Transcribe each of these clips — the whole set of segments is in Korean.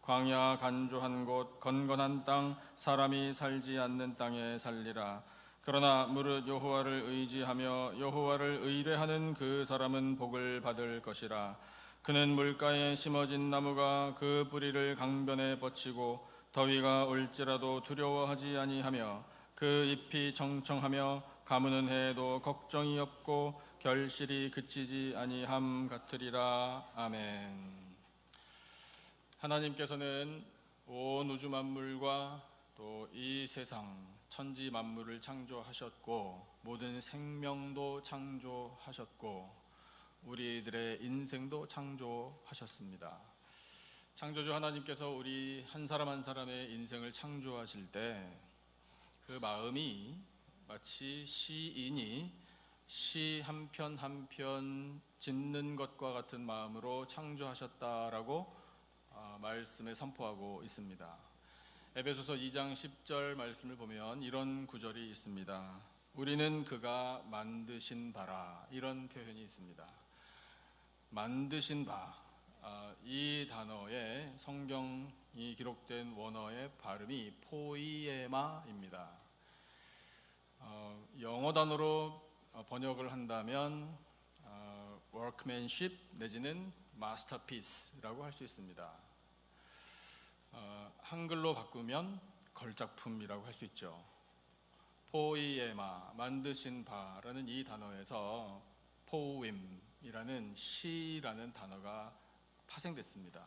광야 간조한 곳 건건한 땅 사람이 살지 않는 땅에 살리라. 그러나 무릇 여호와를 의지하며 여호와를 의뢰하는 그 사람은 복을 받을 것이라. 그는 물가에 심어진 나무가 그 뿌리를 강변에 뻗치고 더위가 올지라도 두려워하지 아니하며 그 잎이 청청하며 가무는 해에도 걱정이 없고 결실이 그치지 아니함 같으리라. 아멘. 하나님께서는 온 우주 만물과 또 이 세상 천지 만물을 창조하셨고 모든 생명도 창조하셨고 우리들의 인생도 창조하셨습니다. 창조주 하나님께서 우리 한 사람 한 사람의 인생을 창조하실 때 그 마음이 마치 시인이 시 한 편 한 편 짓는 것과 같은 마음으로 창조하셨다라고 말씀에 선포하고 있습니다. 에베소서 2장 10절 말씀을 보면 이런 구절이 있습니다. 우리는 그가 만드신 바라. 이런 표현이 있습니다. 만드신 바, 이 단어의 성경이 기록된 원어의 발음이 포이에마입니다. 영어 단어로 번역을 한다면 workmanship 내지는 masterpiece라고 할 수 있습니다. 한글로 바꾸면 걸작품이라고 할 수 있죠. 포이에마, 만드신 바라는 이 단어에서 포임이라는 시라는 단어가 파생됐습니다.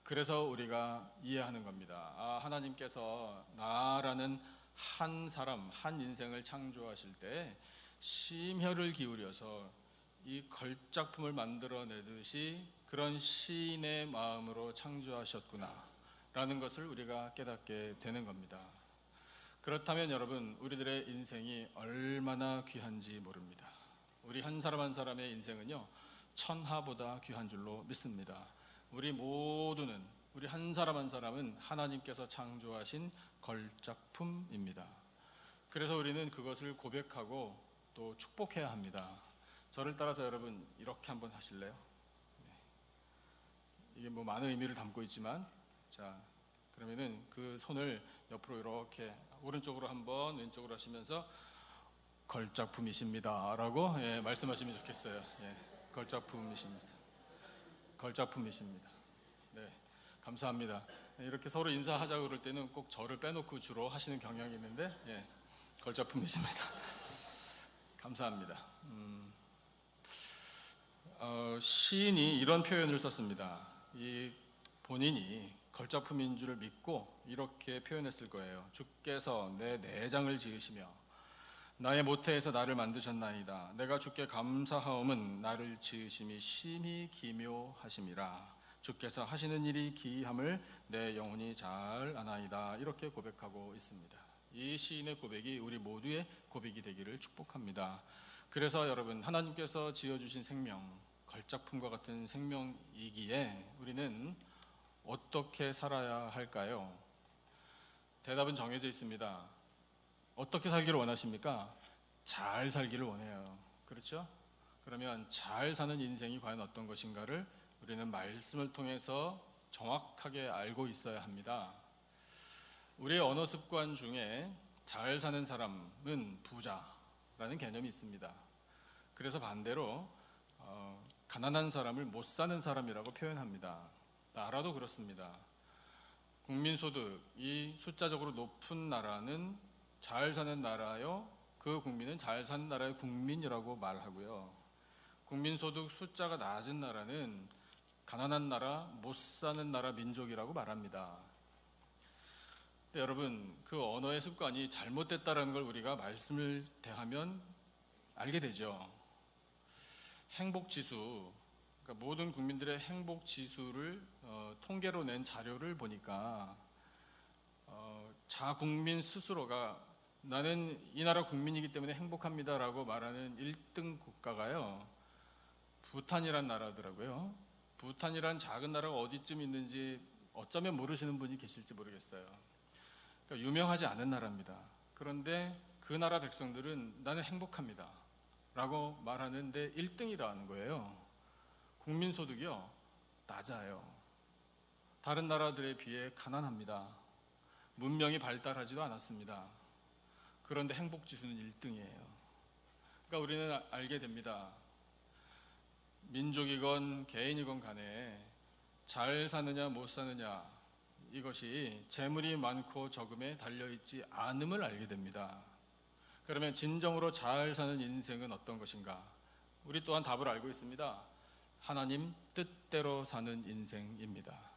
그래서 우리가 이해하는 겁니다. 하나님께서 나라는 한 사람, 한 인생을 창조하실 때 심혈을 기울여서 이 걸작품을 만들어내듯이 그런 시인의 마음으로 창조하셨구나 라는 것을 우리가 깨닫게 되는 겁니다. 그렇다면 여러분, 우리들의 인생이 얼마나 귀한지 모릅니다. 우리 한 사람 한 사람의 인생은요, 천하보다 귀한 줄로 믿습니다. 우리 모두는, 우리 한 사람 한 사람은 하나님께서 창조하신 걸작품입니다. 그래서 우리는 그것을 고백하고 또 축복해야 합니다. 저를 따라서 여러분 이렇게 한번 하실래요? 이게 뭐 많은 의미를 담고 있지만, 자, 그러면은 그 손을 옆으로 이렇게 오른쪽으로 한번 왼쪽으로 하시면서 걸작품이십니다 라고 말씀하시면 좋겠어요. 걸작품이십니다. 걸작품이십니다. 네, 감사합니다. 이렇게 서로 인사하자고 그럴 때는 꼭 저를 빼놓고 주로 하시는 경향이 있는데 걸작품이십니다. 감사합니다. 시인이 이런 표현을 썼습니다. 이 본인이 걸작품인 줄을 믿고 이렇게 표현했을 거예요. 주께서 내 내장을 지으시며 나의 모태에서 나를 만드셨나이다. 내가 주께 감사하옴은 나를 지으심이 심히 기묘하심이라. 주께서 하시는 일이 기이함을 내 영혼이 잘 아나이다. 이렇게 고백하고 있습니다. 이 시인의 고백이 우리 모두의 고백이 되기를 축복합니다. 그래서 여러분, 하나님께서 지어주신 생명, 걸작품과 같은 생명이기에 우리는 어떻게 살아야 할까요? 대답은 정해져 있습니다. 어떻게 살기를 원하십니까? 잘 살기를 원해요. 그렇죠? 그러면 잘 사는 인생이 과연 어떤 것인가를 우리는 말씀을 통해서 정확하게 알고 있어야 합니다. 우리의 언어 습관 중에 잘 사는 사람은 부자라는 개념이 있습니다. 그래서 반대로 가난한 사람을 못 사는 사람이라고 표현합니다. 나라도 그렇습니다. 국민소득이 숫자적으로 높은 나라는 잘 사는 나라요, 그 국민은 잘 사는 나라의 국민이라고 말하고요. 국민소득 숫자가 낮은 나라는 가난한 나라, 못 사는 나라 민족이라고 말합니다. 근데 여러분, 그 언어의 습관이 잘못됐다는 걸 우리가 말씀을 대하면 알게 되죠. 행복지수, 그러니까 모든 국민들의 행복지수를 통계로 낸 자료를 보니까 자국민 스스로가 나는 이 나라 국민이기 때문에 행복합니다라고 말하는 1등 국가가요, 부탄이란 나라더라고요. 부탄이란 작은 나라가 어디쯤 있는지 어쩌면 모르시는 분이 계실지 모르겠어요. 그러니까 유명하지 않은 나라입니다. 그런데 그 나라 백성들은 나는 행복합니다 라고 말하는데 1등이라는 거예요. 국민소득이요, 낮아요. 다른 나라들에 비해 가난합니다. 문명이 발달하지도 않았습니다. 그런데 행복 지수는 1등이에요. 그러니까 우리는 알게 됩니다. 민족이건 개인이건 간에 잘 사느냐 못 사느냐, 이것이 재물이 많고 적음에 달려있지 않음을 알게 됩니다. 그러면 진정으로 잘 사는 인생은 어떤 것인가? 우리 또한 답을 알고 있습니다. 하나님 뜻대로 사는 인생입니다.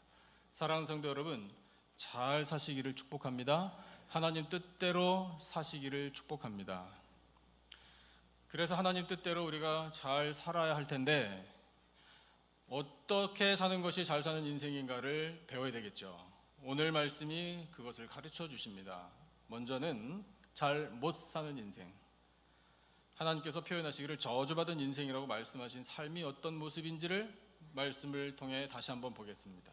사랑하는 성도 여러분, 잘 사시기를 축복합니다. 하나님 뜻대로 사시기를 축복합니다. 그래서 하나님 뜻대로 우리가 잘 살아야 할 텐데, 어떻게 사는 것이 잘 사는 인생인가를 배워야 되겠죠. 오늘 말씀이 그것을 가르쳐 주십니다. 먼저는 잘 못 사는 인생, 하나님께서 표현하시기를 저주받은 인생이라고 말씀하신 삶이 어떤 모습인지를 말씀을 통해 다시 한번 보겠습니다.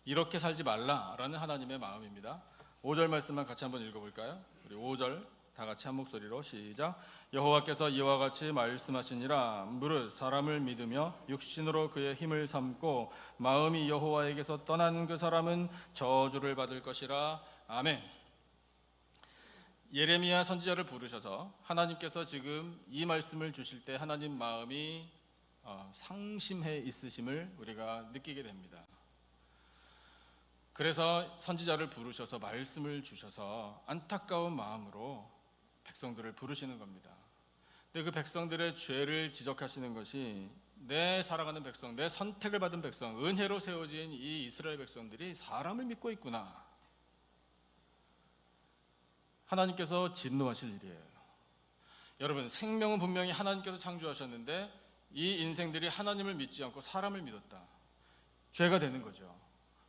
이렇게 살지 말라라는 하나님의 마음입니다. 5절 말씀만 같이 한번 읽어볼까요? 우리 5절 다 같이 한 목소리로 시작. 여호와께서 이와 같이 말씀하시니라. 무릇 사람을 믿으며 육신으로 그의 힘을 삼고 마음이 여호와에게서 떠난 그 사람은 저주를 받을 것이라. 아멘. 예레미야 선지자를 부르셔서 하나님께서 지금 이 말씀을 주실 때 하나님 마음이 상심해 있으심을 우리가 느끼게 됩니다. 그래서 선지자를 부르셔서 말씀을 주셔서 안타까운 마음으로 백성들을 부르시는 겁니다. 근데 그 백성들의 죄를 지적하시는 것이, 내 살아가는 백성, 내 선택을 받은 백성, 은혜로 세워진 이 이스라엘 백성들이 사람을 믿고 있구나. 하나님께서 진노하실 일이에요. 여러분, 생명은 분명히 하나님께서 창조하셨는데 이 인생들이 하나님을 믿지 않고 사람을 믿었다. 죄가 되는 거죠.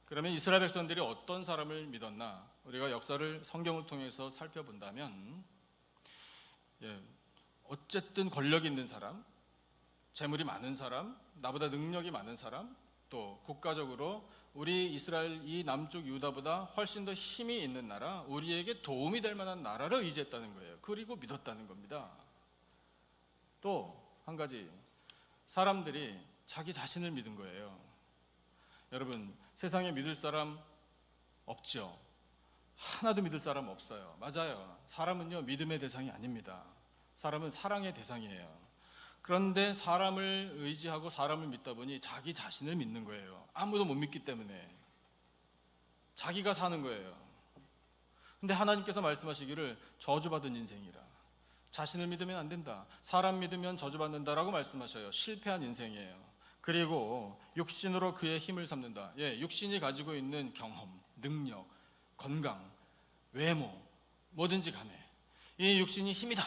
그러면 이스라엘 백성들이 어떤 사람을 믿었나? 우리가 역사를 성경을 통해서 살펴본다면, 어쨌든 권력이 있는 사람, 재물이 많은 사람, 나보다 능력이 많은 사람, 또 국가적으로 우리 이스라엘 이 남쪽 유다보다 훨씬 더 힘이 있는 나라, 우리에게 도움이 될 만한 나라를 의지했다는 거예요. 그리고 믿었다는 겁니다. 또 한 가지, 사람들이 자기 자신을 믿은 거예요. 여러분, 세상에 믿을 사람 없죠? 하나도 믿을 사람 없어요. 맞아요. 사람은요, 믿음의 대상이 아닙니다. 사람은 사랑의 대상이에요. 그런데 사람을 의지하고 사람을 믿다 보니 자기 자신을 믿는 거예요. 아무도 못 믿기 때문에 자기가 사는 거예요. 근데 하나님께서 말씀하시기를 저주받은 인생이라, 자신을 믿으면 안 된다, 사람 믿으면 저주받는다라고 말씀하셔요. 실패한 인생이에요. 그리고 육신으로 그의 힘을 삼는다. 육신이 가지고 있는 경험, 능력, 건강, 외모, 뭐든지 간에 이 육신이 힘이다.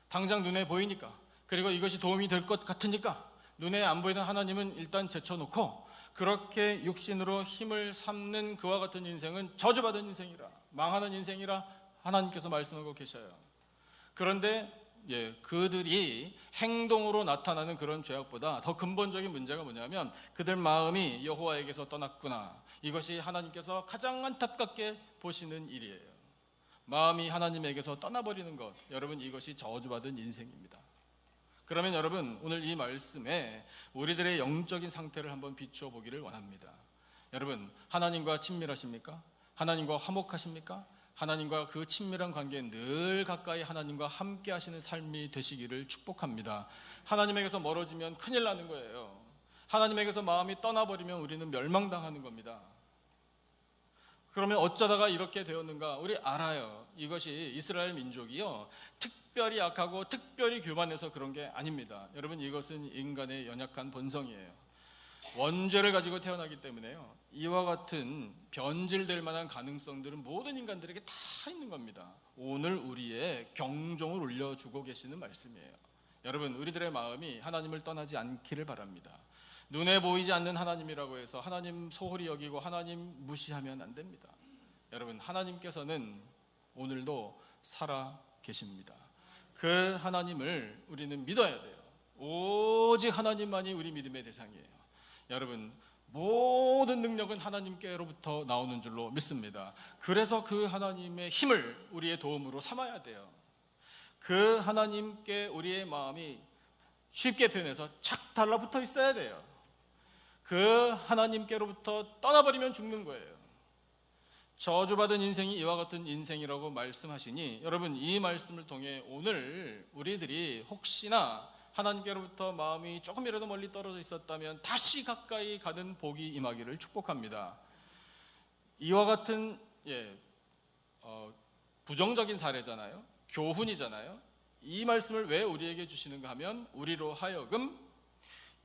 당장 눈에 보이니까, 그리고 이것이 도움이 될 것 같으니까 눈에 안 보이는 하나님은 일단 제쳐놓고 그렇게 육신으로 힘을 삼는 그와 같은 인생은 저주받은 인생이라, 망하는 인생이라 하나님께서 말씀하고 계셔요. 그런데 그들이 행동으로 나타나는 그런 죄악보다 더 근본적인 문제가 뭐냐면, 그들 마음이 여호와에게서 떠났구나. 이것이 하나님께서 가장 안타깝게 보시는 일이에요. 마음이 하나님에게서 떠나버리는 것, 여러분, 이것이 저주받은 인생입니다. 그러면 여러분, 오늘 이 말씀에 우리들의 영적인 상태를 한번 비추어 보기를 원합니다. 여러분, 하나님과 친밀하십니까? 하나님과 화목하십니까? 하나님과 그 친밀한 관계에 늘 가까이 하나님과 함께 하시는 삶이 되시기를 축복합니다. 하나님에게서 멀어지면 큰일 나는 거예요. 하나님에게서 마음이 떠나버리면 우리는 멸망당하는 겁니다. 그러면 어쩌다가 이렇게 되었는가? 우리 알아요. 이것이 이스라엘 민족이요, 특별히 약하고 특별히 교만해서 그런 게 아닙니다. 여러분, 이것은 인간의 연약한 본성이에요. 원죄를 가지고 태어나기 때문에요, 이와 같은 변질될 만한 가능성들은 모든 인간들에게 다 있는 겁니다. 오늘 우리의 경종을 울려주고 계시는 말씀이에요. 여러분, 우리들의 마음이 하나님을 떠나지 않기를 바랍니다. 눈에 보이지 않는 하나님이라고 해서 하나님 소홀히 여기고 하나님 무시하면 안 됩니다. 여러분, 하나님께서는 오늘도 살아 계십니다. 그 하나님을 우리는 믿어야 돼요. 오직 하나님만이 우리 믿음의 대상이에요. 여러분, 모든 능력은 하나님께로부터 나오는 줄로 믿습니다. 그래서 그 하나님의 힘을 우리의 도움으로 삼아야 돼요. 그 하나님께 우리의 마음이, 쉽게 표현해서 착 달라붙어 있어야 돼요. 그 그 하나님께로부터 떠나버리면 죽는 거예요. 저주받은 인생이 이와 같은 인생이라고 말씀하시니, 여러분 이 말씀을 통해 오늘 우리들이 혹시나 하나님께로부터 마음이 조금이라도 멀리 떨어져 있었다면 다시 가까이 가는 복이 임하기를 축복합니다. 이와 같은 부정적인 사례잖아요. 교훈이잖아요. 이 말씀을 왜 우리에게 주시는가 하면 우리로 하여금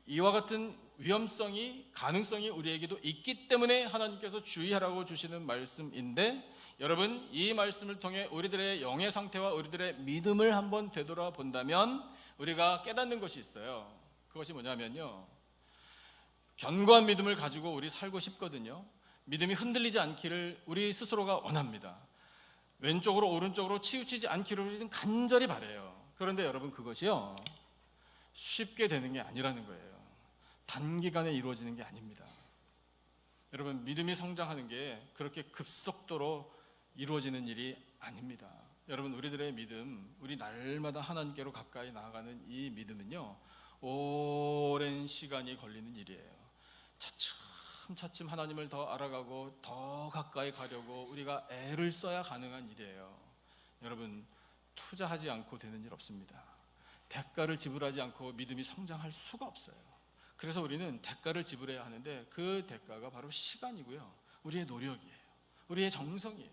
이와 같은 위험성이, 가능성이 우리에게도 있기 때문에 하나님께서 주의하라고 주시는 말씀인데, 여러분 이 말씀을 통해 우리들의 영의 상태와 우리들의 믿음을 한번 되돌아본다면 우리가 깨닫는 것이 있어요. 그것이 뭐냐면요, 견고한 믿음을 가지고 우리 살고 싶거든요. 믿음이 흔들리지 않기를 우리 스스로가 원합니다. 왼쪽으로 오른쪽으로 치우치지 않기를 우리는 간절히 바라요. 그런데 여러분 그것이요 쉽게 되는 게 아니라는 거예요. 단기간에 이루어지는 게 아닙니다. 여러분 믿음이 성장하는 게 그렇게 급속도로 이루어지는 일이 아닙니다. 여러분 우리들의 믿음, 우리 날마다 하나님께로 가까이 나아가는 이 믿음은요 오랜 시간이 걸리는 일이에요. 차츰차츰 하나님을 더 알아가고 더 가까이 가려고 우리가 애를 써야 가능한 일이에요. 여러분 투자하지 않고 되는 일 없습니다. 대가를 지불하지 않고 믿음이 성장할 수가 없어요. 그래서 우리는 대가를 지불해야 하는데 그 대가가 바로 시간이고요, 우리의 노력이에요, 우리의 정성이에요.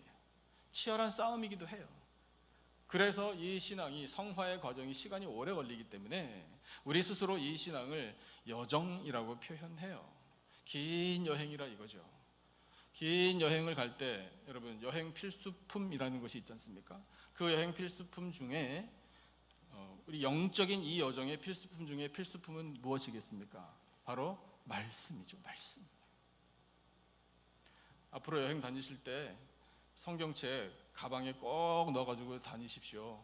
치열한 싸움이기도 해요. 그래서 이 신앙이, 성화의 과정이 시간이 오래 걸리기 때문에 우리 스스로 이 신앙을 여정이라고 표현해요. 긴 여행이라 이거죠. 긴 여행을 갈 때 여러분 여행 필수품이라는 것이 있지 않습니까? 그 여행 필수품 중에 우리 영적인 이 여정의 필수품 중에 필수품은 무엇이겠습니까? 바로 말씀이죠. 말씀. 앞으로 여행 다니실 때 성경책 가방에 꼭 넣어가지고 다니십시오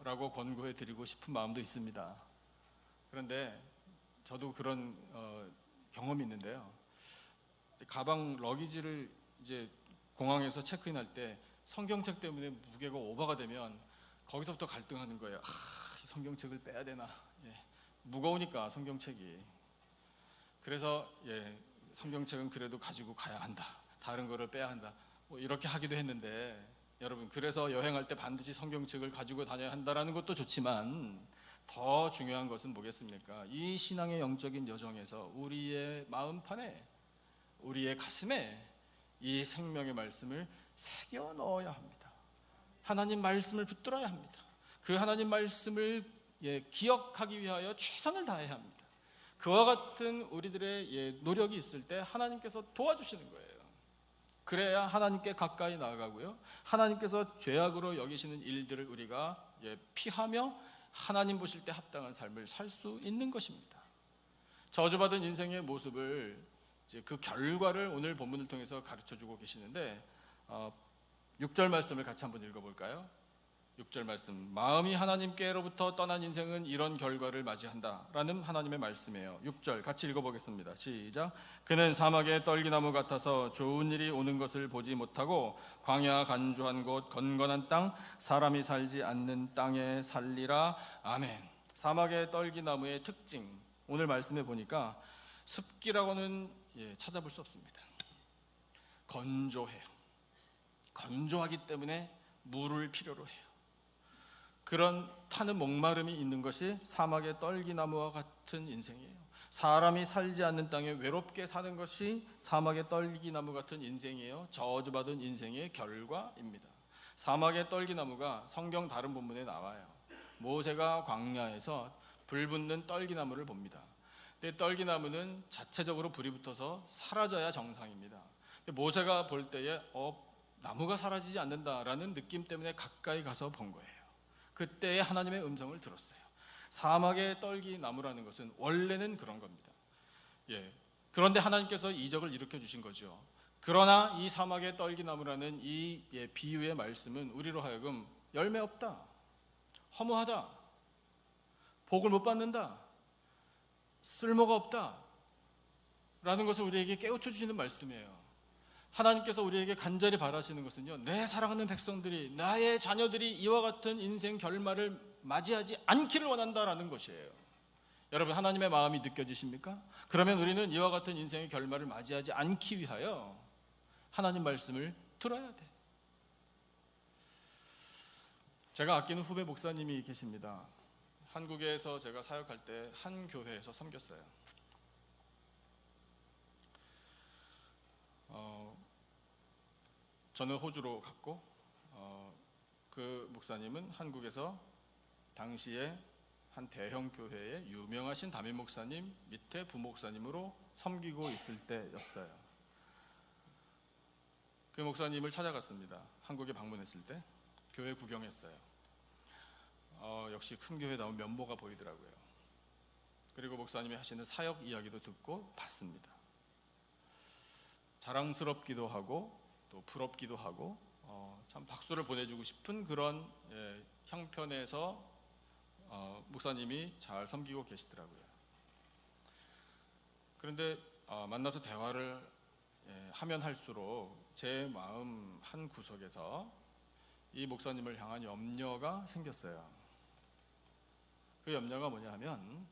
라고 권고해 드리고 싶은 마음도 있습니다. 그런데 저도 그런 경험이 있는데요, 가방 러기지를 이제 공항에서 체크인할 때 성경책 때문에 무게가 오버가 되면 거기서부터 갈등하는 거예요. 이 성경책을 빼야 되나? 무거우니까 성경책이. 그래서 성경책은 그래도 가지고 가야 한다, 다른 거를 빼야 한다, 뭐 이렇게 하기도 했는데, 여러분 그래서 여행할 때 반드시 성경책을 가지고 다녀야 한다라는 것도 좋지만 더 중요한 것은 뭐겠습니까? 이 신앙의 영적인 여정에서 우리의 마음판에, 우리의 가슴에 이 생명의 말씀을 새겨 넣어야 합니다. 하나님 말씀을 붙들어야 합니다. 그 하나님 말씀을 기억하기 위하여 최선을 다해야 합니다. 그와 같은 우리들의 노력이 있을 때 하나님께서 도와주시는 거예요. 그래야 하나님께 가까이 나아가고요, 하나님께서 죄악으로 여기시는 일들을 우리가 피하며 하나님 보실 때 합당한 삶을 살 수 있는 것입니다. 저주받은 인생의 모습을, 그 결과를 오늘 본문을 통해서 가르쳐주고 계시는데 6절 말씀을 같이 한번 읽어볼까요? 6절 말씀, 마음이 하나님께로부터 떠난 인생은 이런 결과를 맞이한다 라는 하나님의 말씀이에요. 6절 같이 읽어보겠습니다. 시작. 그는 사막의 떨기나무 같아서 좋은 일이 오는 것을 보지 못하고 광야 간주한 곳 건건한 땅, 사람이 살지 않는 땅에 살리라. 아멘. 사막의 떨기나무의 특징, 오늘 말씀에 보니까 습기라고는 찾아볼 수 없습니다. 건조해요. 건조하기 때문에 물을 필요로 해요. 그런 타는 목마름이 있는 것이 사막의 떨기나무와 같은 인생이에요. 사람이 살지 않는 땅에 외롭게 사는 것이 사막의 떨기나무 같은 인생이에요. 저주받은 인생의 결과입니다. 사막의 떨기나무가 성경 다른 본문에 나와요. 모세가 광야에서 불 붙는 떨기나무를 봅니다. 근데 떨기나무는 자체적으로 불이 붙어서 사라져야 정상입니다. 근데 모세가 볼 때에 나무가 사라지지 않는다라는 느낌 때문에 가까이 가서 본 거예요. 그때 하나님의 음성을 들었어요. 사막의 떨기나무라는 것은 원래는 그런 겁니다. 그런데 하나님께서 이적을 일으켜 주신 거죠. 그러나 이 사막의 떨기나무라는 이 비유의 말씀은 우리로 하여금 열매 없다, 허무하다, 복을 못 받는다, 쓸모가 없다 라는 것을 우리에게 깨우쳐 주시는 말씀이에요. 하나님께서 우리에게 간절히 바라시는 것은요, 내 사랑하는 백성들이, 나의 자녀들이 이와 같은 인생 결말을 맞이하지 않기를 원한다라는 것이에요. 여러분, 하나님의 마음이 느껴지십니까? 그러면 우리는 이와 같은 인생의 결말을 맞이하지 않기 위하여 하나님 말씀을 들어야 돼. 제가 아끼는 후배 목사님이 계십니다. 한국에서 제가 사역할 때 한 교회에서 섬겼어요. 저는 호주로 갔고 그 목사님은 한국에서 당시에 한 대형 교회의 유명하신 담임 목사님 밑에 부목사님으로 섬기고 있을 때였어요. 그 목사님을 찾아갔습니다. 한국에 방문했을 때 교회 구경했어요. 역시 큰 교회 나온 면모가 보이더라고요. 그리고 목사님이 하시는 사역 이야기도 듣고 봤습니다. 자랑스럽기도 하고 또 부럽기도 하고 참 박수를 보내주고 싶은 그런 형편에서 목사님이 잘 섬기고 계시더라고요. 그런데 만나서 대화를 하면 할수록 제 마음 한 구석에서 이 목사님을 향한 염려가 생겼어요. 그 염려가 뭐냐 하면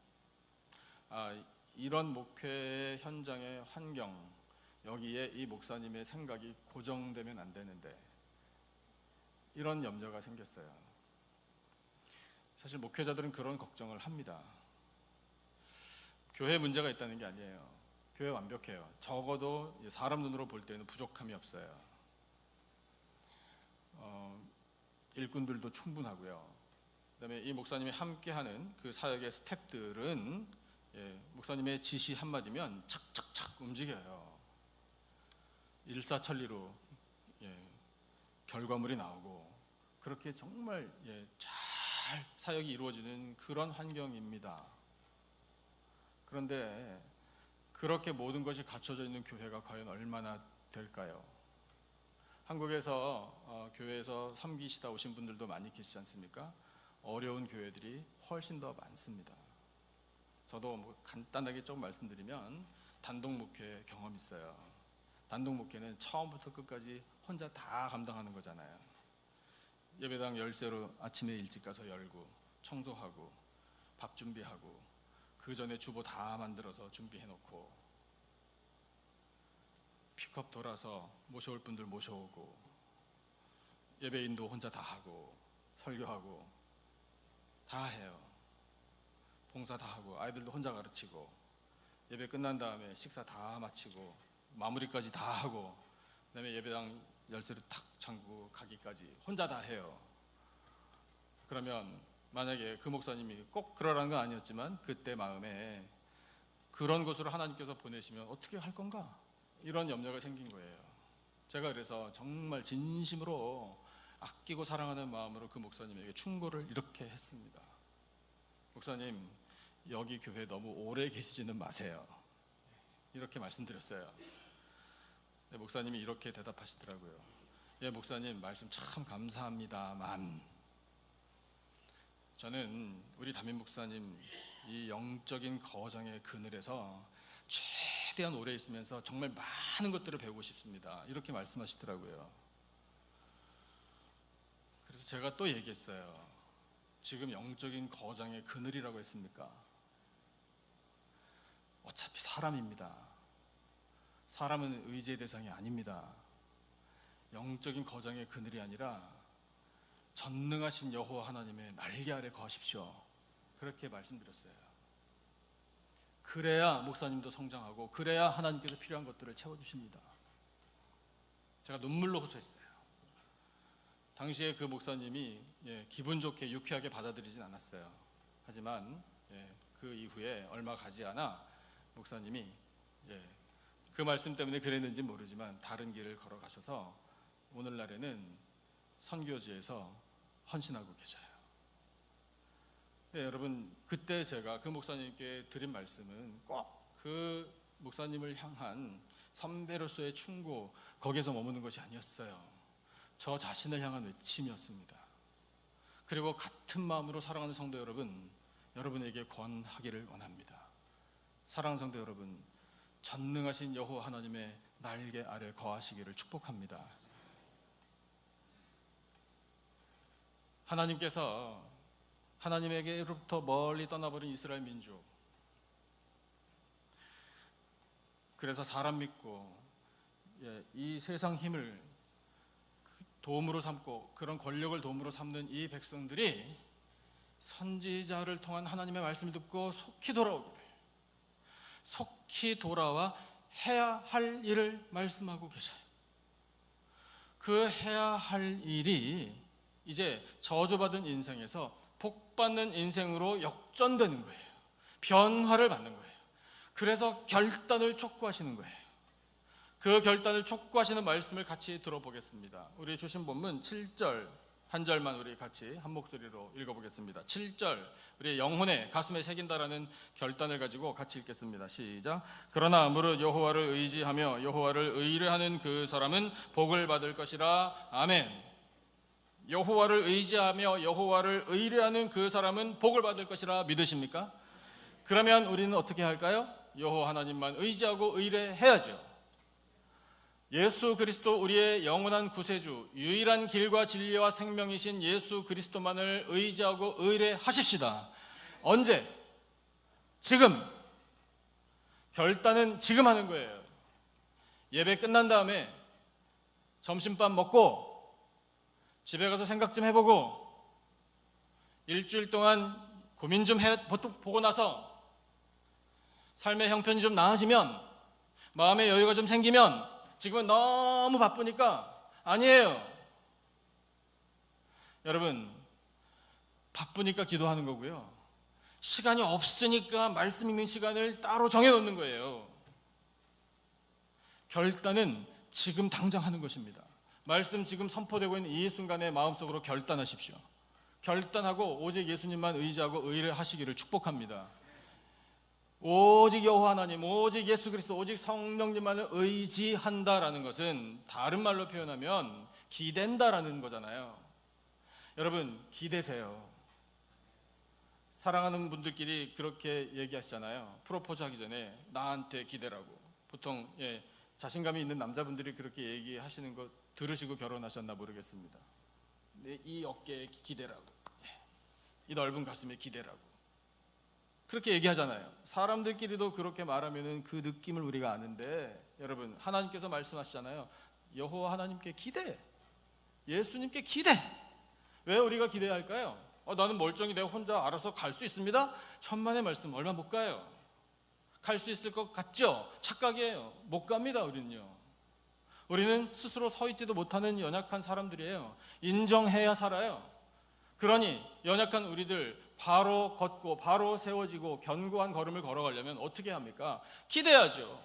이런 목회 현장의 환경, 여기에 이 목사님의 생각이 고정되면 안 되는데 이런 염려가 생겼어요. 사실 목회자들은 그런 걱정을 합니다. 교회에 문제가 있다는 게 아니에요. 교회 완벽해요. 적어도 사람 눈으로 볼 때는 부족함이 없어요. 일꾼들도 충분하고요. 그다음에 이 목사님이 함께하는 그 사역의 스태프들은 목사님의 지시 한마디면 착착착 움직여요. 일사천리로 결과물이 나오고 그렇게 정말 잘 사역이 이루어지는 그런 환경입니다. 그런데 그렇게 모든 것이 갖춰져 있는 교회가 과연 얼마나 될까요? 한국에서 교회에서 섬기시다 오신 분들도 많이 계시지 않습니까? 어려운 교회들이 훨씬 더 많습니다. 저도 간단하게 좀 말씀드리면 단독 목회 경험 있어요. 단독 목회는 처음부터 끝까지 혼자 다 감당하는 거잖아요. 예배당 열쇠로 아침에 일찍 가서 열고 청소하고 밥 준비하고 그 전에 주보 다 만들어서 준비해놓고 픽업 돌아서 모셔올 분들 모셔오고 예배인도 혼자 다 하고 설교하고 다 해요. 봉사 다 하고 아이들도 혼자 가르치고 예배 끝난 다음에 식사 다 마치고 마무리까지 다 하고 그다음에 예배당 열쇠를 탁 잠그고 가기까지 혼자 다 해요. 그러면 만약에 그 목사님이 꼭 그러라는 건 아니었지만 그때 마음에 그런 곳으로 하나님께서 보내시면 어떻게 할 건가? 이런 염려가 생긴 거예요. 제가 그래서 정말 진심으로 아끼고 사랑하는 마음으로 그 목사님에게 충고를 이렇게 했습니다. 목사님, 여기 교회 너무 오래 계시지는 마세요. 이렇게 말씀드렸어요. 네, 목사님이 이렇게 대답하시더라고요. 예, 목사님 말씀 참 감사합니다만 저는 우리 담임 목사님 이 영적인 거정의 그늘에서 최대한 오래 있으면서 정말 많은 것들을 배우고 싶습니다. 이렇게 말씀하시더라고요. 그래서 제가 또 얘기했어요. 지금 영적인 거장의 그늘이라고 했습니까? 어차피 사람입니다. 사람은 의지의 대상이 아닙니다. 영적인 거장의 그늘이 아니라 전능하신 여호와 하나님의 날개 아래 거하십시오. 그렇게 말씀드렸어요. 그래야 목사님도 성장하고 그래야 하나님께서 필요한 것들을 채워주십니다. 제가 눈물로 호소했어요. 당시에 그 목사님이 기분 좋게 유쾌하게 받아들이진 않았어요. 하지만 그 이후에 얼마 가지 않아 목사님이 그 말씀 때문에 그랬는지 모르지만 다른 길을 걸어가셔서 오늘날에는 선교지에서 헌신하고 계셔요. 네, 여러분, 그때 제가 그 목사님께 드린 말씀은 꼭 그 목사님을 향한 선배로서의 충고, 거기에서 머무는 것이 아니었어요. 저 자신을 향한 외침이었습니다. 그리고 같은 마음으로 사랑하는 성도 여러분, 여러분에게 권하기를 원합니다. 사랑하는 성도 여러분, 전능하신 여호와 하나님의 날개 아래 거하시기를 축복합니다. 하나님께서 하나님에게로부터 멀리 떠나버린 이스라엘 민족, 그래서 사람 믿고 이 세상 힘을 도움으로 삼고 그런 권력을 도움으로 삼는 이 백성들이 선지자를 통한 하나님의 말씀을 듣고 속히 돌아오기를, 속히 돌아와 해야 할 일을 말씀하고 계셔요. 그 해야 할 일이 이제 저주받은 인생에서 복받는 인생으로 역전되는 거예요. 변화를 받는 거예요. 그래서 결단을 촉구하시는 거예요. 그 결단을 촉구하시는 말씀을 같이 들어보겠습니다. 우리 주신 본문 7절 한 절만 우리 같이 한 목소리로 읽어보겠습니다. 7절, 우리 영혼에 가슴에 새긴다라는 결단을 가지고 같이 읽겠습니다. 시작. 그러나 무릇 여호와를 의지하며 여호와를 의뢰하는 그 사람은 복을 받을 것이라. 아멘. 여호와를 의지하며 여호와를 의뢰하는 그 사람은 복을 받을 것이라 믿으십니까? 그러면 우리는 어떻게 할까요? 여호와 하나님만 의지하고 의뢰해야죠. 예수 그리스도, 우리의 영원한 구세주, 유일한 길과 진리와 생명이신 예수 그리스도만을 의지하고 의뢰하십시다. 언제? 지금. 결단은 지금 하는 거예요. 예배 끝난 다음에 점심밥 먹고 집에 가서 생각 좀 해보고 일주일 동안 고민 좀 보고 나서 삶의 형편이 좀 나아지면, 마음의 여유가 좀 생기면, 지금은 너무 바쁘니까 아니에요. 여러분, 바쁘니까 기도하는 거고요, 시간이 없으니까 말씀 읽는 시간을 따로 정해놓는 거예요. 결단은 지금 당장 하는 것입니다. 말씀 지금 선포되고 있는 이 순간에 마음속으로 결단하십시오. 결단하고 오직 예수님만 의지하고 의뢰하시기를 축복합니다. 오직 여호와 하나님, 오직 예수 그리스도, 오직 성령님만을 의지한다라는 것은 다른 말로 표현하면 기댄다라는 거잖아요. 여러분, 기대세요. 사랑하는 분들끼리 그렇게 얘기하시잖아요. 프로포즈 하기 전에 나한테 기대라고. 보통 자신감이 있는 남자분들이 그렇게 얘기하시는 거 들으시고 결혼하셨나 모르겠습니다. 이 어깨에 기대라고, 이 넓은 가슴에 기대라고 그렇게 얘기하잖아요. 사람들끼리도 그렇게 말하면 그 느낌을 우리가 아는데, 여러분, 하나님께서 말씀하시잖아요. 여호와 하나님께 기대, 예수님께 기대. 왜 우리가 기대할까요? 나는 멀쩡히 내가 혼자 알아서 갈 수 있습니다. 천만의 말씀 얼마 못 가요. 갈 수 있을 것 같죠? 착각이에요. 못 갑니다. 우리는 스스로 서 있지도 못하는 연약한 사람들이에요. 인정해야 살아요. 그러니 연약한 우리들 바로 걷고 바로 세워지고 견고한 걸음을 걸어가려면 어떻게 합니까? 기대야죠.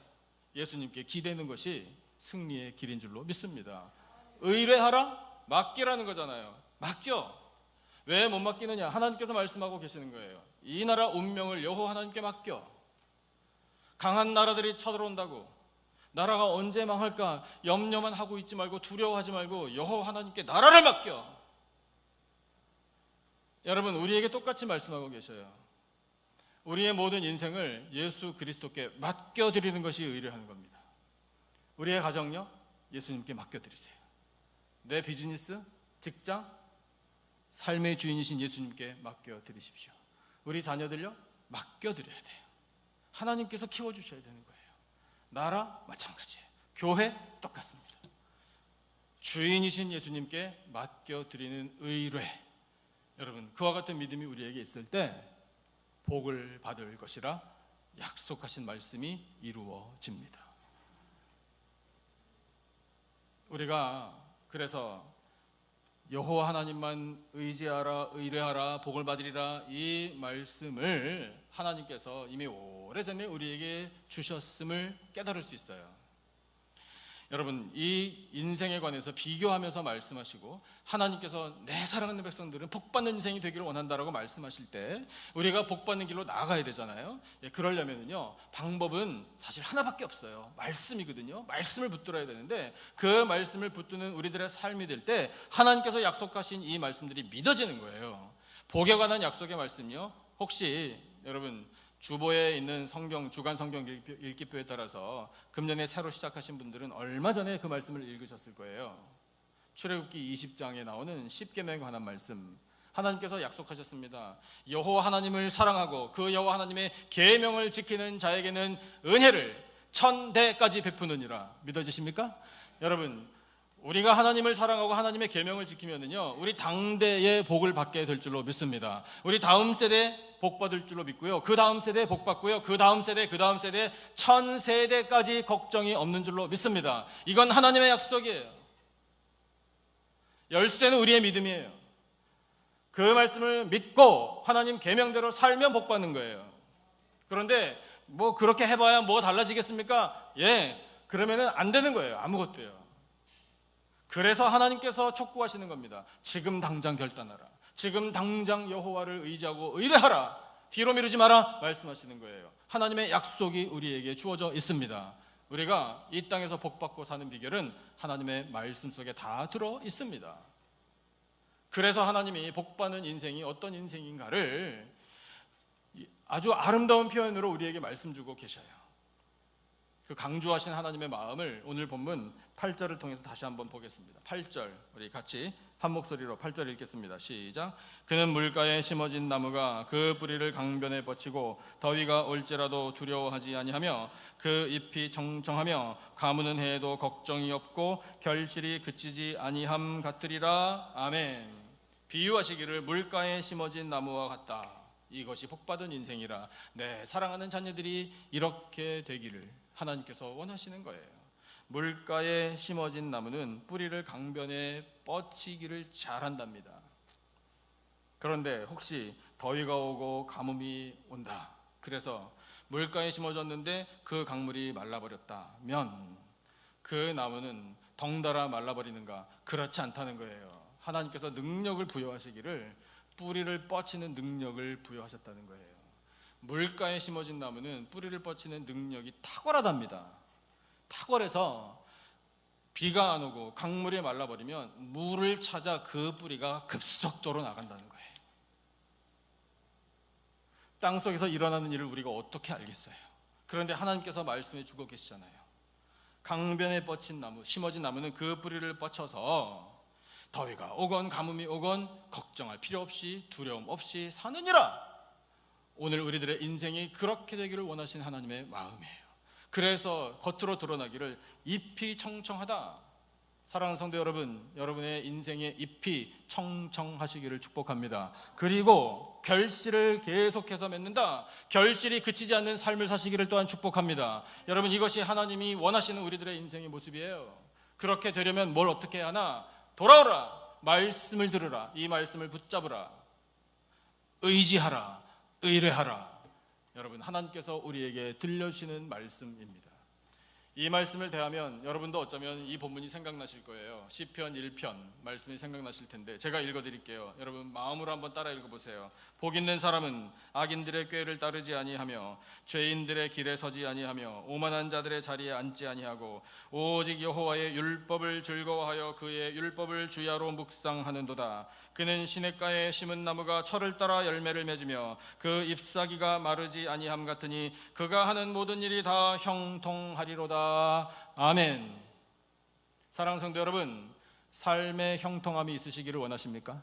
예수님께 기대는 것이 승리의 길인 줄로 믿습니다. 의뢰하라? 맡기라는 거잖아요. 맡겨. 왜 못 맡기느냐? 하나님께서 말씀하고 계시는 거예요. 이 나라 운명을 여호와 하나님께 맡겨. 강한 나라들이 쳐들어온다고, 나라가 언제 망할까 염려만 하고 있지 말고, 두려워하지 말고 여호와 하나님께 나라를 맡겨. 여러분, 우리에게 똑같이 말씀하고 계셔요. 우리의 모든 인생을 예수 그리스도께 맡겨드리는 것이 의뢰하는 겁니다. 우리의 가정요, 예수님께 맡겨드리세요. 내 비즈니스, 직장, 삶의 주인이신 예수님께 맡겨드리십시오. 우리 자녀들요, 맡겨드려야 돼요. 하나님께서 키워주셔야 되는 거예요. 나라 마찬가지예요. 교회 똑같습니다. 주인이신 예수님께 맡겨드리는 의뢰. 여러분, 그와 같은 믿음이 우리에게 있을 때 복을 받을 것이라 약속하신 말씀이 이루어집니다. 우리가 그래서 여호와 하나님만 의지하라, 의뢰하라, 복을 받으리라, 이 말씀을 하나님께서 이미 오래전에 우리에게 주셨음을 깨달을 수 있어요. 여러분, 이 인생에 관해서 비교하면서 말씀하시고, 하나님께서 내 사랑하는 백성들은 복받는 인생이 되기를 원한다라고 말씀하실 때 우리가 복받는 길로 나아가야 되잖아요. 그러려면요, 방법은 사실 하나밖에 없어요. 말씀이거든요. 말씀을 붙들어야 되는데, 그 말씀을 붙드는 우리들의 삶이 될 때 하나님께서 약속하신 이 말씀들이 믿어지는 거예요. 복에 관한 약속의 말씀이요, 혹시 여러분 주보에 있는 성경, 주간 성경 읽기표에 따라서 금년에 새로 시작하신 분들은 얼마 전에 그 말씀을 읽으셨을 거예요. 출애굽기 20장에 나오는 10계명에 관한 말씀, 하나님께서 약속하셨습니다. 여호와 하나님을 사랑하고 그 여호와 하나님의 계명을 지키는 자에게는 은혜를, 1000대까지 베푸느니라. 믿어지십니까? 여러분, 우리가 하나님을 사랑하고 하나님의 계명을 지키면은요, 우리 당대의 복을 받게 될 줄로 믿습니다. 우리 다음 세대 복 받을 줄로 믿고요, 그 다음 세대 복 받고요, 그 다음 세대, 그 다음 세대, 1000세대까지 걱정이 없는 줄로 믿습니다. 이건 하나님의 약속이에요. 열쇠는 우리의 믿음이에요. 그 말씀을 믿고 하나님 계명대로 살면 복 받는 거예요. 그런데 뭐 그렇게 해봐야 뭐 달라지겠습니까? 그러면은 안 되는 거예요. 아무것도요. 그래서 하나님께서 촉구하시는 겁니다. 지금 당장 결단하라. 지금 당장 여호와를 의지하고 의뢰하라. 뒤로 미루지 마라 말씀하시는 거예요. 하나님의 약속이 우리에게 주어져 있습니다. 우리가 이 땅에서 복받고 사는 비결은 하나님의 말씀 속에 다 들어 있습니다. 그래서 하나님이 복받는 인생이 어떤 인생인가를 아주 아름다운 표현으로 우리에게 말씀 주고 계셔요. 그 강조하신 하나님의 마음을 오늘 본문 8절을 통해서 다시 한번 보겠습니다. 8절 우리 같이 한 목소리로 8절 읽겠습니다. 시작. 그는 물가에 심어진 나무가 그 뿌리를 강변에 뻗치고 더위가 올지라도 두려워하지 아니하며 그 잎이 청청하며 가무는 해에도 걱정이 없고 결실이 그치지 아니함 같으리라. 아멘. 비유하시기를 물가에 심어진 나무와 같다. 이것이 복받은 인생이라. 네, 사랑하는 자녀들이 이렇게 되기를 하나님께서 원하시는 거예요. 물가에 심어진 나무는 뿌리를 강변에 뻗치기를 잘한답니다. 그런데 혹시 더위가 오고 가뭄이 온다. 그래서 물가에 심어졌는데 그 강물이 말라버렸다면 그 나무는 덩달아 말라버리는가? 그렇지 않다는 거예요. 하나님께서 능력을 부여하시기를 뿌리를 뻗치는 능력을 부여하셨다는 거예요. 물가에 심어진 나무는 뿌리를 뻗치는 능력이 탁월하답니다. 탁월해서 비가 안 오고 강물이 말라버리면 물을 찾아 그 뿌리가 급속도로 나간다는 거예요. 땅속에서 일어나는 일을 우리가 어떻게 알겠어요? 그런데 하나님께서 말씀해 주고 계시잖아요. 강변에 뻗친 나무, 심어진 나무는 그 뿌리를 뻗쳐서 더위가 오건 가뭄이 오건 걱정할 필요 없이 두려움 없이 사느니라. 오늘 우리들의 인생이 그렇게 되기를 원하시는 하나님의 마음이에요. 그래서 겉으로 드러나기를 잎이 청청하다. 사랑하는 성도 여러분, 여러분의 인생의 잎이 청청하시기를 축복합니다. 그리고 결실을 계속해서 맺는다. 결실이 그치지 않는 삶을 사시기를 또한 축복합니다. 여러분, 이것이 하나님이 원하시는 우리들의 인생의 모습이에요. 그렇게 되려면 뭘 어떻게 하나? 돌아오라. 말씀을 들으라. 이 말씀을 붙잡으라. 의지하라. 의뢰하라. 여러분, 하나님께서 우리에게 들려주시는 말씀입니다. 이 말씀을 대하면 여러분도 어쩌면 이 본문이 생각나실 거예요. 시편 1편 말씀이 생각나실 텐데 제가 읽어드릴게요. 여러분 마음으로 한번 따라 읽어보세요. 복 있는 사람은 악인들의 꾀를 따르지 아니하며 죄인들의 길에 서지 아니하며 오만한 자들의 자리에 앉지 아니하고 오직 여호와의 율법을 즐거워하여 그의 율법을 주야로 묵상하는도다. 그는 시냇가에 심은 나무가 철을 따라 열매를 맺으며 그 잎사귀가 마르지 아니함 같으니 그가 하는 모든 일이 다 형통하리로다. 아멘. 사랑하는 성도 여러분, 삶의 형통함이 있으시기를 원하십니까?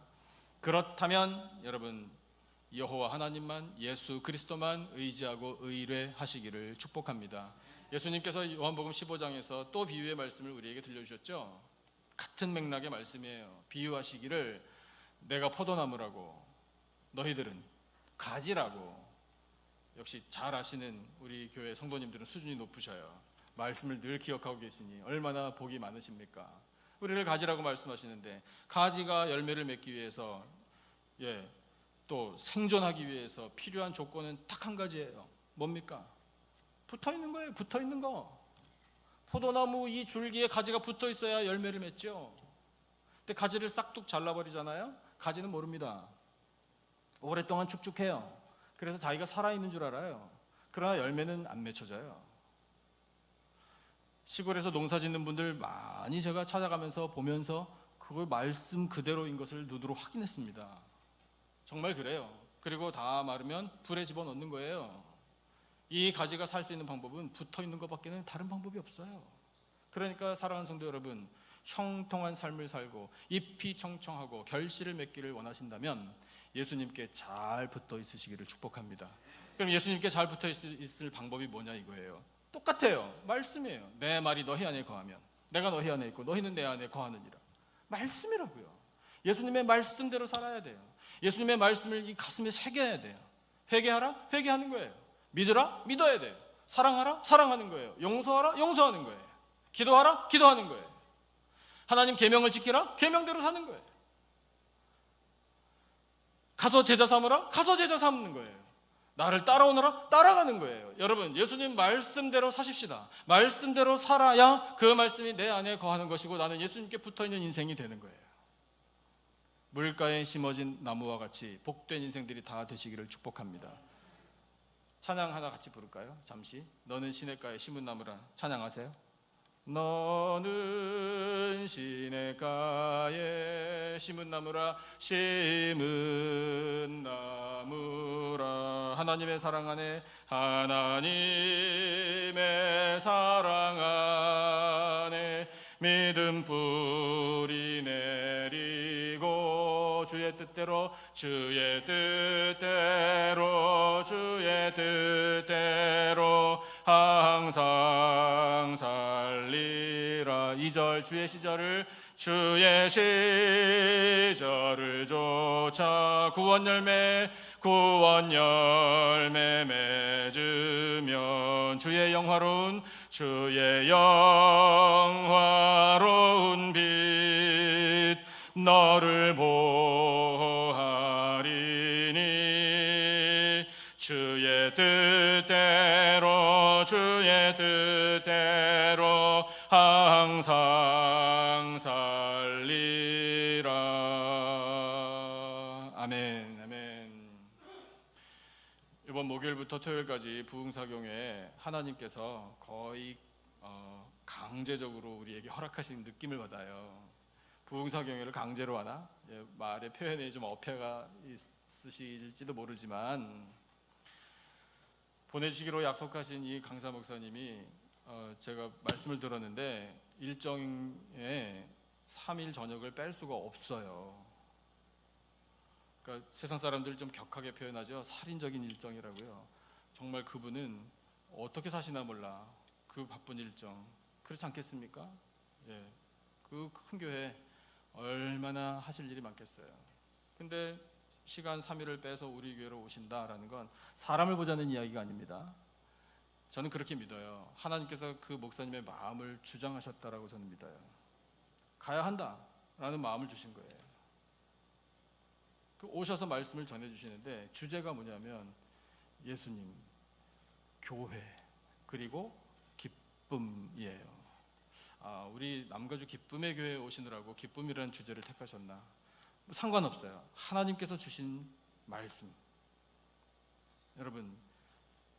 그렇다면 여러분 여호와 하나님만, 예수 그리스도만 의지하고 의뢰하시기를 축복합니다. 예수님께서 요한복음 15장에서 또 비유의 말씀을 우리에게 들려주셨죠. 같은 맥락의 말씀이에요. 비유하시기를 내가 포도나무라고 너희들은 가지라고. 역시 잘 아시는 우리 교회 성도님들은 수준이 높으셔요. 말씀을 늘 기억하고 계시니 얼마나 복이 많으십니까? 우리를 가지라고 말씀하시는데 가지가 열매를 맺기 위해서 또 생존하기 위해서 필요한 조건은 딱 한 가지예요. 뭡니까? 붙어있는 거예요. 붙어있는 거. 포도나무 이 줄기에 가지가 붙어 있어야 열매를 맺죠. 근데 가지를 싹둑 잘라버리잖아요. 가지는 모릅니다. 오랫동안 축축해요. 그래서 자기가 살아있는 줄 알아요. 그러나 열매는 안 맺혀져요. 시골에서 농사 짓는 분들 많이 제가 찾아가면서 보면서 그걸 말씀 그대로인 것을 눈으로 확인했습니다. 정말 그래요. 그리고 다 마르면 불에 집어넣는 거예요. 이 가지가 살 수 있는 방법은 붙어있는 것밖에는 다른 방법이 없어요. 그러니까 사랑하는 성도 여러분, 형통한 삶을 살고 잎이 청청하고 결실을 맺기를 원하신다면 예수님께 잘 붙어 있으시기를 축복합니다. 그럼 예수님께 잘 붙어 있을 방법이 뭐냐 이거예요. 똑같아요. 말씀이에요. 내 말이 너희 안에 거하면 내가 너희 안에 있고 너희는 내 안에 거하느니라. 말씀이라고요. 예수님의 말씀대로 살아야 돼요. 예수님의 말씀을 이 가슴에 새겨야 돼요. 회개하라? 회개하는 거예요. 믿으라? 믿어야 돼요. 사랑하라? 사랑하는 거예요. 용서하라? 용서하는 거예요. 기도하라? 기도하는 거예요. 하나님 계명을 지키라? 계명대로 사는 거예요. 가서 제자 삼으라? 가서 제자 삼는 거예요. 나를 따라오너라? 따라가는 거예요. 여러분, 예수님 말씀대로 사십시다. 말씀대로 살아야 그 말씀이 내 안에 거하는 것이고 나는 예수님께 붙어있는 인생이 되는 거예요. 물가에 심어진 나무와 같이 복된 인생들이 다 되시기를 축복합니다. 찬양 하나 같이 부를까요? 잠시. 너는 시냇가에 심은 나무라. 찬양하세요. 너는 시냇가에 심은 나무라. 심은 나무라. 하나님의 사랑 안에, 하나님의 사랑 안에 믿음 뿌리 내리고 주의 뜻대로, 주의 뜻대로, 주의 뜻대로 항상 살리라. 2절 주의 시절을, 주의 시절을 쫓아 구원 열매 맺으면 주의 영화로운, 주의 영화로운 빛 너를 보하리니. 주의 뜻대로, 주의 뜻대로 항상 살리라. 아멘, 아멘. 이번 목요일부터 토요일까지 부흥사경에 하나님께서 거의 강제적으로 우리에게 허락하신 느낌을 받아요. 부흥사경회를 강제로 하나? 말의 표현에 좀 어폐가 있으실지도 모르지만 보내주시기로 약속하신 이 강사 목사님이 제가 말씀을 들었는데 일정에 3일 저녁을 뺄 수가 없어요. 그러니까 세상 사람들 좀 격하게 표현하죠. 살인적인 일정이라고요. 정말 그분은 어떻게 사시나 몰라. 그 바쁜 일정. 그렇지 않겠습니까? 예, 그 큰 교회 얼마나 하실 일이 많겠어요. 근데 시간 3일을 빼서 우리 교회로 오신다라는 건 사람을 보자는 이야기가 아닙니다. 저는 그렇게 믿어요. 하나님께서 그 목사님의 마음을 주장하셨다라고 저는 믿어요. 가야 한다라는 마음을 주신 거예요. 오셔서 말씀을 전해주시는데 주제가 뭐냐면 예수님, 교회, 그리고 기쁨이에요. 우리 남가주 기쁨의 교회에 오시느라고 기쁨이라는 주제를 택하셨나? 상관없어요. 하나님께서 주신 말씀. 여러분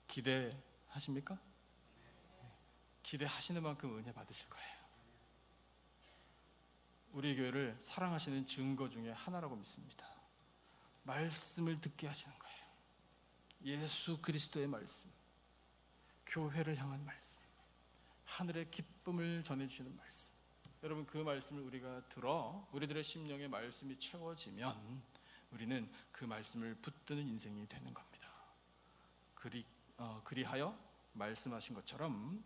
기대하십니까? 기대하시는 만큼 은혜 받으실 거예요. 우리 교회를 사랑하시는 증거 중에 하나라고 믿습니다. 말씀을 듣게 하시는 거예요. 예수 그리스도의 말씀, 교회를 향한 말씀, 하늘의 기쁨을 전해주시는 말씀. 여러분 그 말씀을 우리가 들어 우리들의 심령의 말씀이 채워지면 우리는 그 말씀을 붙드는 인생이 되는 겁니다. 그리하여 말씀하신 것처럼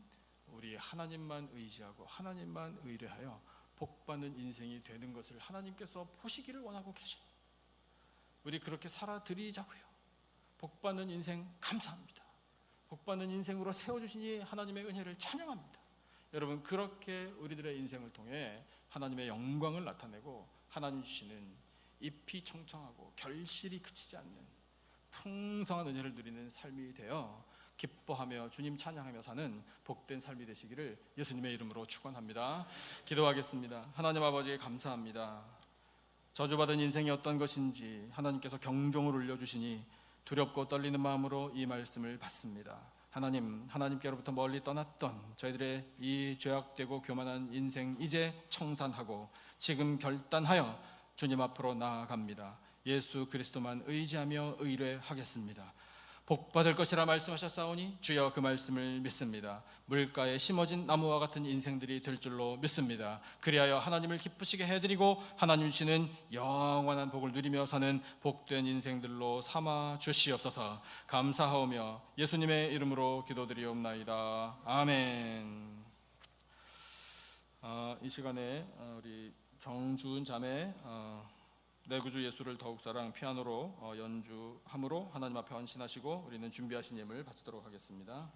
우리 하나님만 의지하고 하나님만 의뢰하여 복받는 인생이 되는 것을 하나님께서 보시기를 원하고 계셔요. 우리 그렇게 살아드리자고요. 복받는 인생 감사합니다. 복받는 인생으로 세워주시니 하나님의 은혜를 찬양합니다. 여러분 그렇게 우리들의 인생을 통해 하나님의 영광을 나타내고 하나님 주시는 잎이 청청하고 결실이 그치지 않는 풍성한 은혜를 누리는 삶이 되어 기뻐하며 주님 찬양하며 사는 복된 삶이 되시기를 예수님의 이름으로 축원합니다. 기도하겠습니다. 하나님 아버지 감사합니다. 저주받은 인생이 어떤 것인지 하나님께서 경종을 울려주시니 두렵고 떨리는 마음으로 이 말씀을 받습니다. 하나님께로부터 멀리 떠났던 저희들의 이 죄악되고 교만한 인생 이제 청산하고 지금 결단하여 주님 앞으로 나아갑니다. 예수 그리스도만 의지하며 의뢰하겠습니다. 복받을 것이라 말씀하셨사오니 주여 그 말씀을 믿습니다. 물가에 심어진 나무와 같은 인생들이 될 줄로 믿습니다. 그리하여 하나님을 기쁘시게 해드리고 하나님 주시는 영원한 복을 누리며 사는 복된 인생들로 삼아 주시옵소서. 감사하오며 예수님의 이름으로 기도드리옵나이다. 아멘. 이 시간에 우리 정주은 자매 내 구주 예수를 더욱 사랑 피아노로 연주함으로 하나님 앞에 헌신하시고 우리는 준비하신 예물 바치도록 하겠습니다.